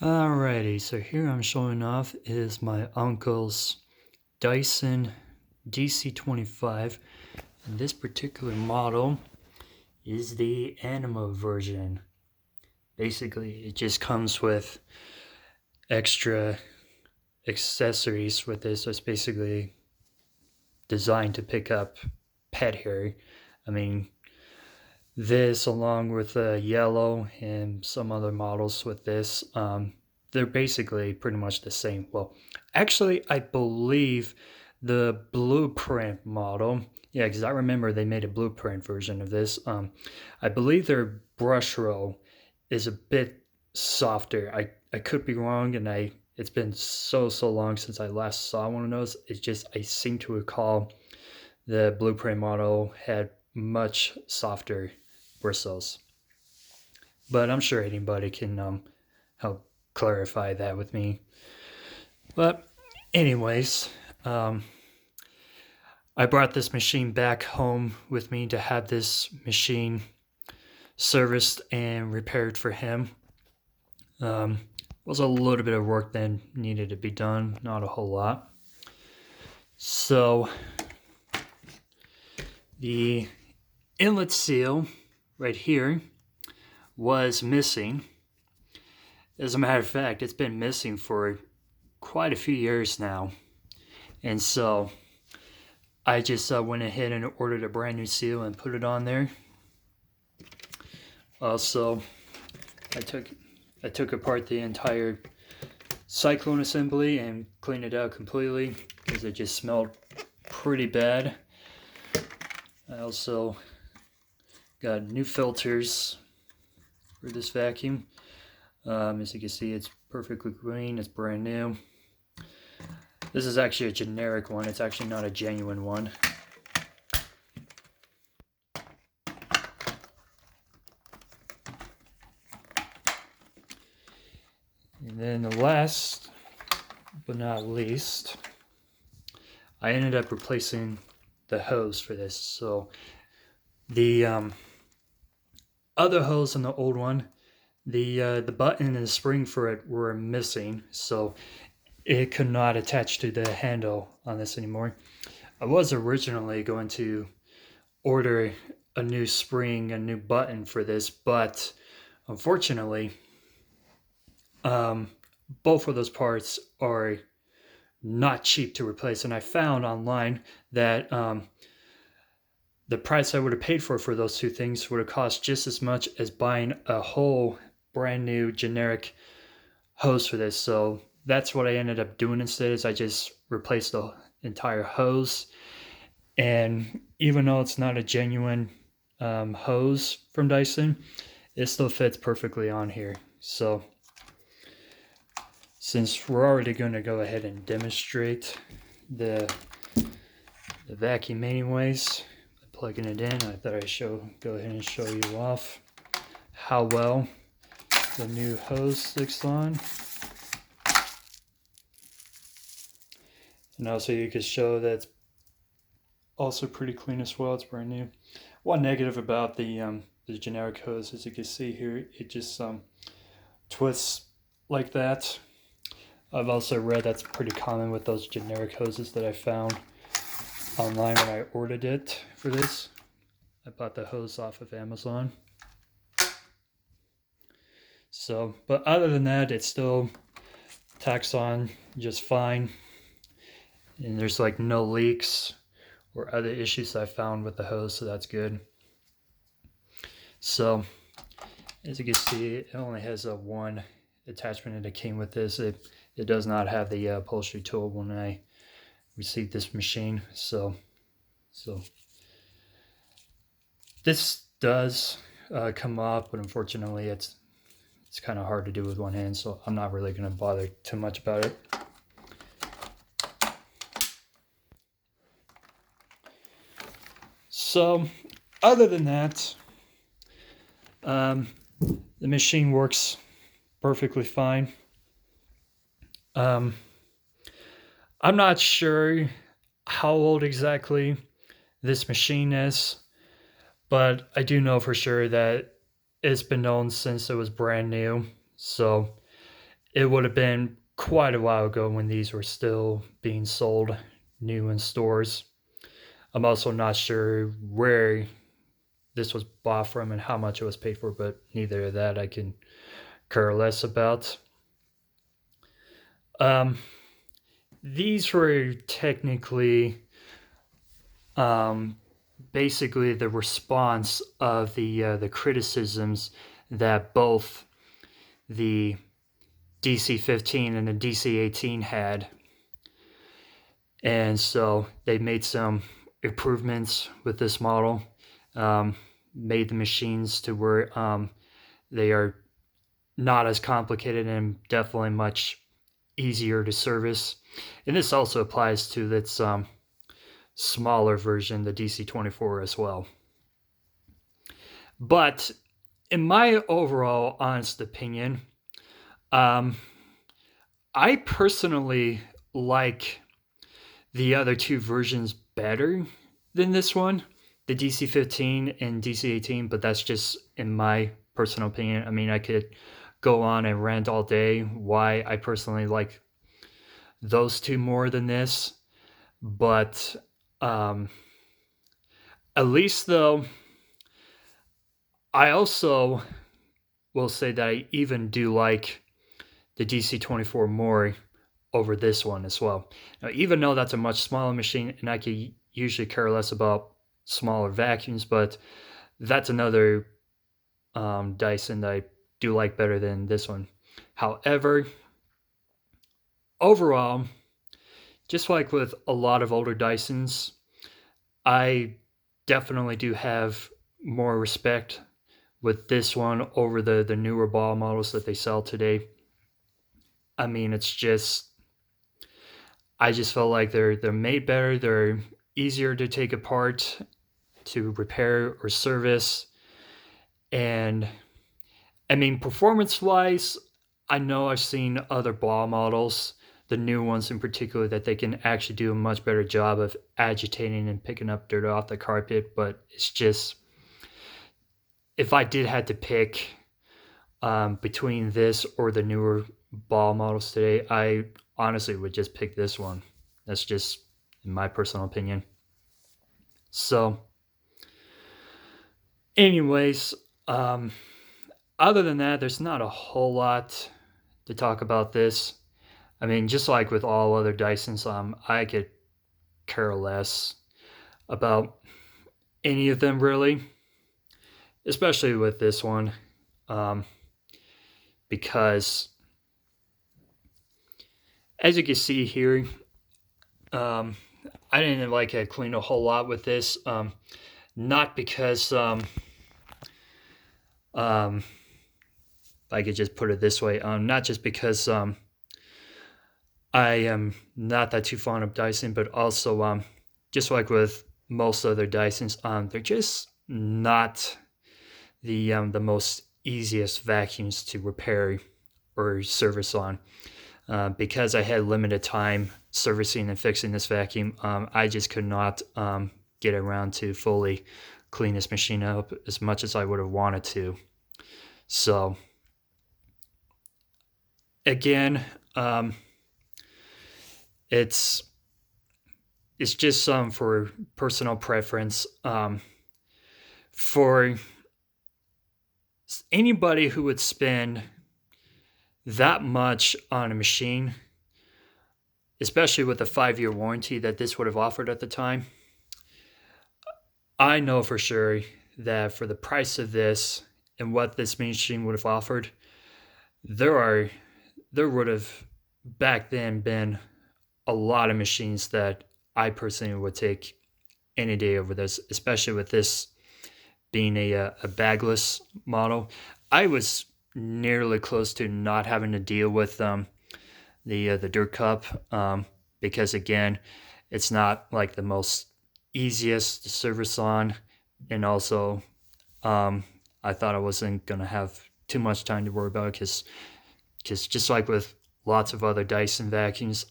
Alrighty, so here I'm showing off is my uncle's Dyson DC25, and this particular model is the Anima version. Basically, it just comes with extra accessories with this, so it's basically designed to pick up pet hair. I mean, this along with yellow and some other models with this, they're basically pretty much the same. Well, actually, I believe the blueprint model, yeah, because I remember they made a blueprint version of this. I believe their brush roll is a bit softer. I could be wrong, and it's been so long since I last saw one of those. It's just I seem to recall the blueprint model had much softer bristles. But I'm sure anybody can help clarify that with me. But, anyways, um, I brought this machine back home with me to have this machine serviced and repaired for him. Was a little bit of work that needed to be done, not a whole lot. So, the inlet seal right here was missing. As a matter of fact, it's been missing for quite a few years now. And so I just went ahead and ordered a brand new seal and put it on there. Also, I took apart the entire cyclone assembly and cleaned it out completely because it just smelled pretty bad. I also got new filters for this vacuum. As you can see, it's perfectly clean. It's brand new. This is actually a generic one. It's actually not a genuine one. And then the last but not least, I ended up replacing the hose for this. So the other hose in the old one, the button and the spring for it were missing, so it could not attach to the handle on this anymore. I was originally going to order a new spring, a new button for this, but unfortunately, both of those parts are not cheap to replace. And I found online that the price I would have paid for those two things would have cost just as much as buying a whole brand new generic hose for this. So that's what I ended up doing instead. Is I just replaced the entire hose. And even though it's not a genuine hose from Dyson, it still fits perfectly on here. So since we're already going to go ahead and demonstrate the vacuum anyways, plugging it in, I thought I'd go ahead and show you off how well the new hose sticks on. And also you can show that it's also pretty clean as well. It's brand new. One negative about the generic hose, as you can see here, it just twists like that. I've also read that's pretty common with those generic hoses that I found online when I ordered it for this. I bought the hose off of Amazon. So, but other than that, it still tacks on just fine. And there's like no leaks or other issues I found with the hose, so that's good. So, as you can see, it only has a one attachment that came with this. It does not have the upholstery tool when I received this machine. So this does come off, but unfortunately it's kind of hard to do with one hand, so I'm not really going to bother too much about it. So other than that, the machine works perfectly fine. I'm not sure how old exactly this machine is, but I do know for sure that it's been known since it was brand new. So it would have been quite a while ago when these were still being sold new in stores. I'm also not sure where this was bought from and how much it was paid for, but neither of that I can care less about. Um, these were technically um, basically the response of the criticisms that both the DC15 and the DC18 had, and so they made some improvements with this model, made the machines to where they are not as complicated and definitely much easier to service. And this also applies to its smaller version, the DC24 as well. But in my overall honest opinion, um, I personally like the other two versions better than this one, the DC15 and DC18, but that's just in my personal opinion. I mean, I could go on and rant all day why I personally like those two more than this, but um, at least though, I also will say that I even do like the DC24 more over this one as well. Now, even though that's a much smaller machine and I could usually care less about smaller vacuums, but that's another Dyson that I do like better than this one. However, overall, just like with a lot of older Dysons, I definitely do have more respect with this one over the newer ball models that they sell today. I mean, it's just I just felt like they're made better, they're easier to take apart, to repair or service, and I mean, performance wise, I know I've seen other ball models, the new ones in particular, that they can actually do a much better job of agitating and picking up dirt off the carpet. But it's just, if I did have to pick between this or the newer ball models today, I honestly would just pick this one. That's just in my personal opinion. So, anyways, other than that, there's not a whole lot to talk about this. I mean, just like with all other Dysons, I could care less about any of them really, especially with this one, um, because as you can see here, um, I didn't like clean a whole lot with this. Not because I could just put it this way, not just because I am not that too fond of Dyson, but also just like with most other Dysons, they're just not the most easiest vacuums to repair or service on. Because I had limited time servicing and fixing this vacuum, I just could not get around to fully clean this machine up as much as I would have wanted to. So again, it's just for personal preference. For anybody who would spend that much on a machine, especially with the 5-year warranty that this would have offered at the time, I know for sure that for the price of this and what this machine would have offered, there would have back then been a lot of machines that I personally would take any day over this, especially with this being a bagless model. I was nearly close to not having to deal with the dirt cup, because again, it's not like the most easiest to service on, and also I thought I wasn't gonna have too much time to worry about because just like with lots of other Dyson vacuums,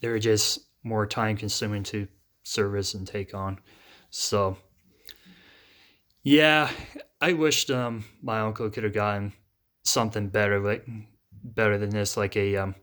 they're just more time consuming to service and take on. So yeah, I wished my uncle could have gotten something better, better than this, like a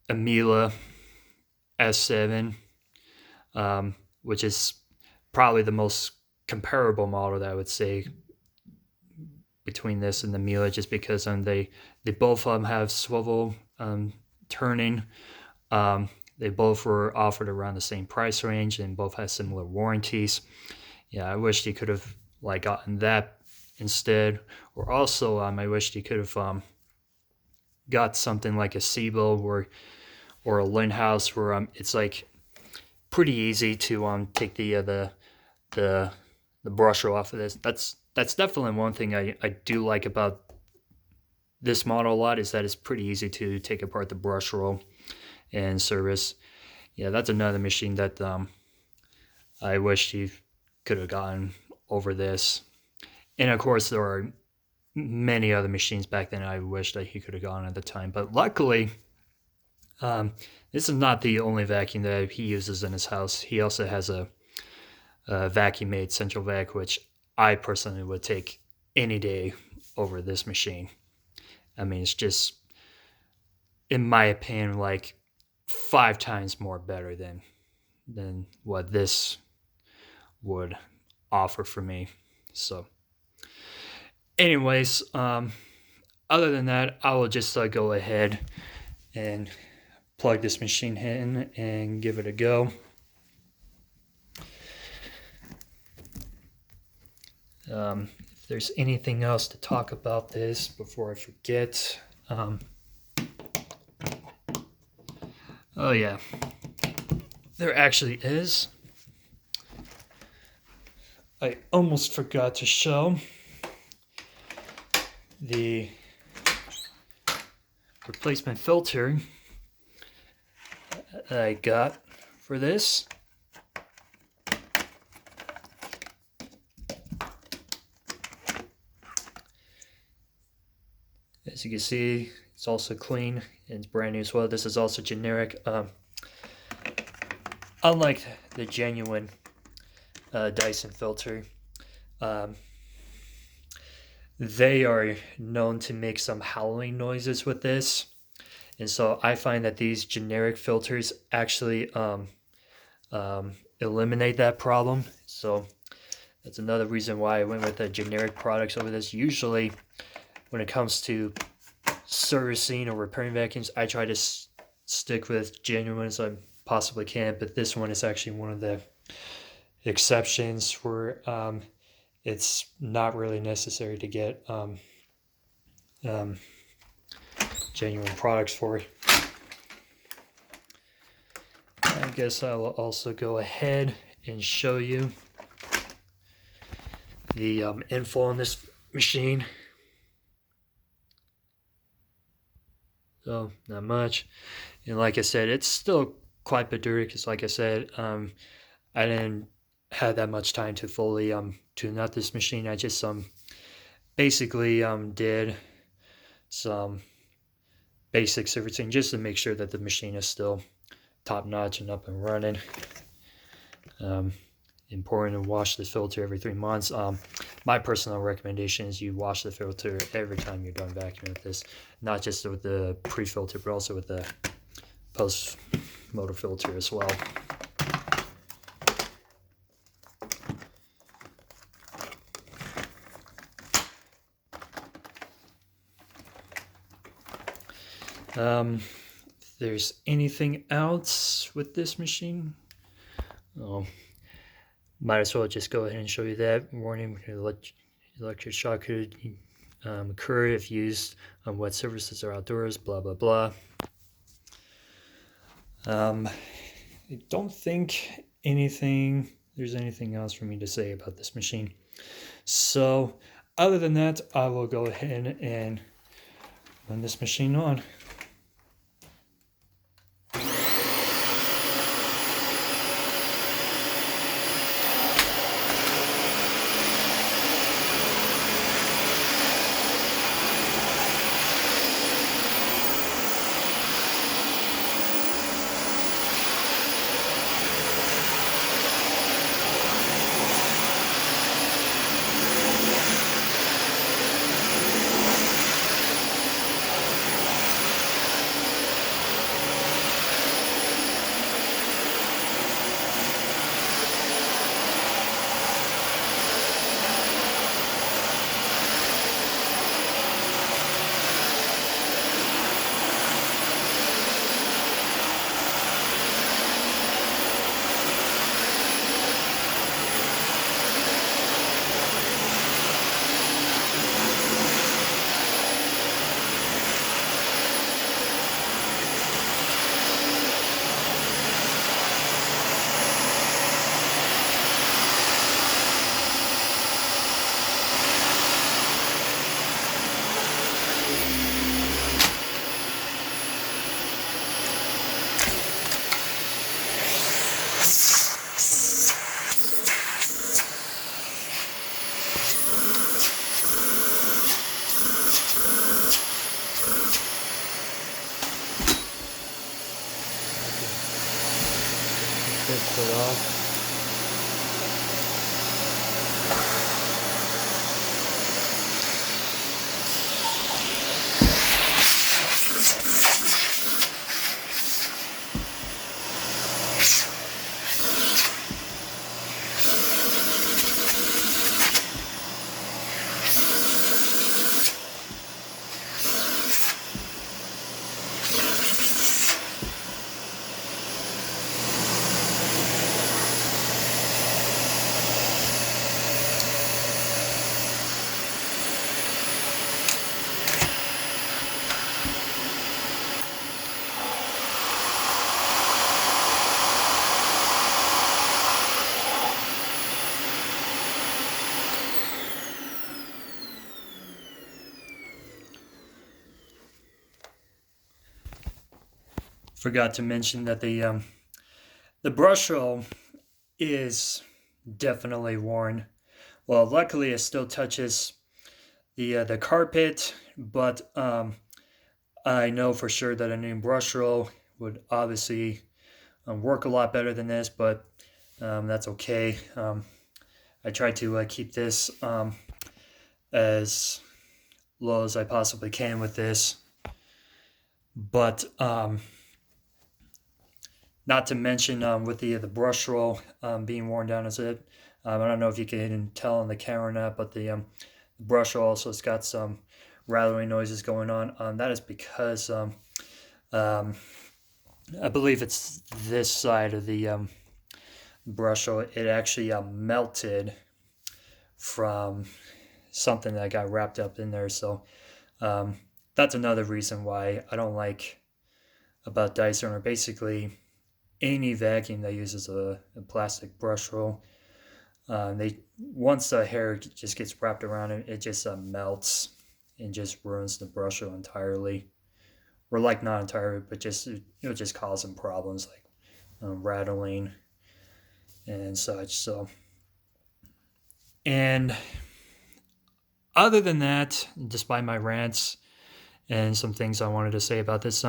Miele S7, which is probably the most comparable model that I would say between this and the Miele, just because they both have swivel turning. They both were offered around the same price range and both have similar warranties. Yeah, I wished he could have like gotten that instead, or also I wished he could have got something like a Siebel or a Lindhaus, where it's like pretty easy to take the brush roll off of this. That's definitely one thing I do like about this model a lot, is that it's pretty easy to take apart the brush roll and service. Yeah, that's another machine that I wish he could have gotten over this. And of course, there are many other machines back then I wish that he could have gotten at the time. But luckily, this is not the only vacuum that he uses in his house. He also has a vacuum-made central vac, which I personally would take any day over this machine. I mean, it's just, in my opinion, like 5 times more better than what this would offer for me. So anyways, other than that, I will just go ahead and plug this machine in and give it a go. If there's anything else to talk about this before I forget, oh yeah, there actually is. I almost forgot to show the replacement filter that I got for this. As you can see, it's also clean and it's brand new as well. This is also generic. Unlike the genuine Dyson filter, they are known to make some howling noises with this. And so I find that these generic filters actually eliminate that problem. So that's another reason why I went with the generic products over this. Usually when it comes to servicing or repairing vacuums, I try to stick with genuine as I possibly can, but this one is actually one of the exceptions where it's not really necessary to get genuine products for it. I guess I will also go ahead and show you the info on this machine. So not much, and like I said, it's still quite a bit dirty because, like I said, I didn't have that much time to fully tune out this machine. I just basically did some basic servicing just to make sure that the machine is still top notch and up and running. Important to wash the filter every 3 months. My personal recommendation is you wash the filter every time you're done vacuuming with this, not just with the pre-filter, but also with the post-motor filter as well. If there's anything else with this machine, might as well just go ahead and show you that. Warning: electric shock could occur if used on wet surfaces or outdoors, blah blah blah. I don't think there's anything else for me to say about this machine. So other than that, I will go ahead and run this machine on. put off. Forgot to mention that the brush roll is definitely worn. Well, luckily it still touches the carpet, but I know for sure that a new brush roll would obviously work a lot better than this, but that's okay. I tried to keep this as low as I possibly can with this, but not to mention with the brush roll being worn down as it. I don't know if you can tell on the camera or not, but the brush roll also has got some rattling noises going on. That is because I believe it's this side of the brush roll. It actually melted from something that got wrapped up in there. So that's another reason why I don't like about Dyson, or basically any vacuum that uses a plastic brush roll. Once the hair just gets wrapped around it, it just melts and just ruins the brush roll entirely, or like not entirely, but just it'll just cause some problems like rattling and such. So, and other than that, despite my rants and some things I wanted to say about this,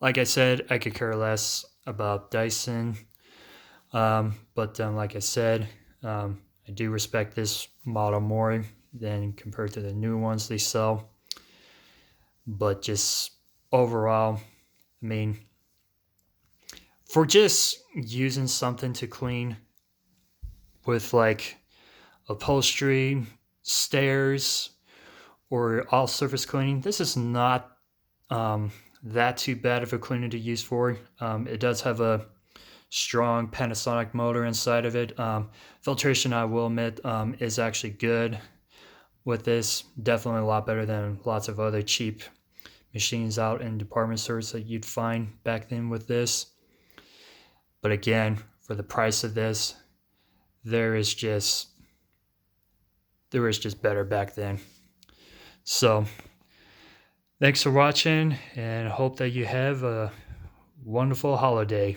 like I said, I could care less about Dyson. But like I said, I do respect this model more than compared to the new ones they sell. But just overall, I mean, for just using something to clean with like upholstery, stairs, or all surface cleaning, this is not that too bad of a cleaner to use for. It does have a strong Panasonic motor inside of it. Filtration, I will admit, is actually good with this. Definitely a lot better than lots of other cheap machines out in department stores that you'd find back then with this. But again, for the price of this, there is just better back then. So thanks for watching, and hope that you have a wonderful holiday.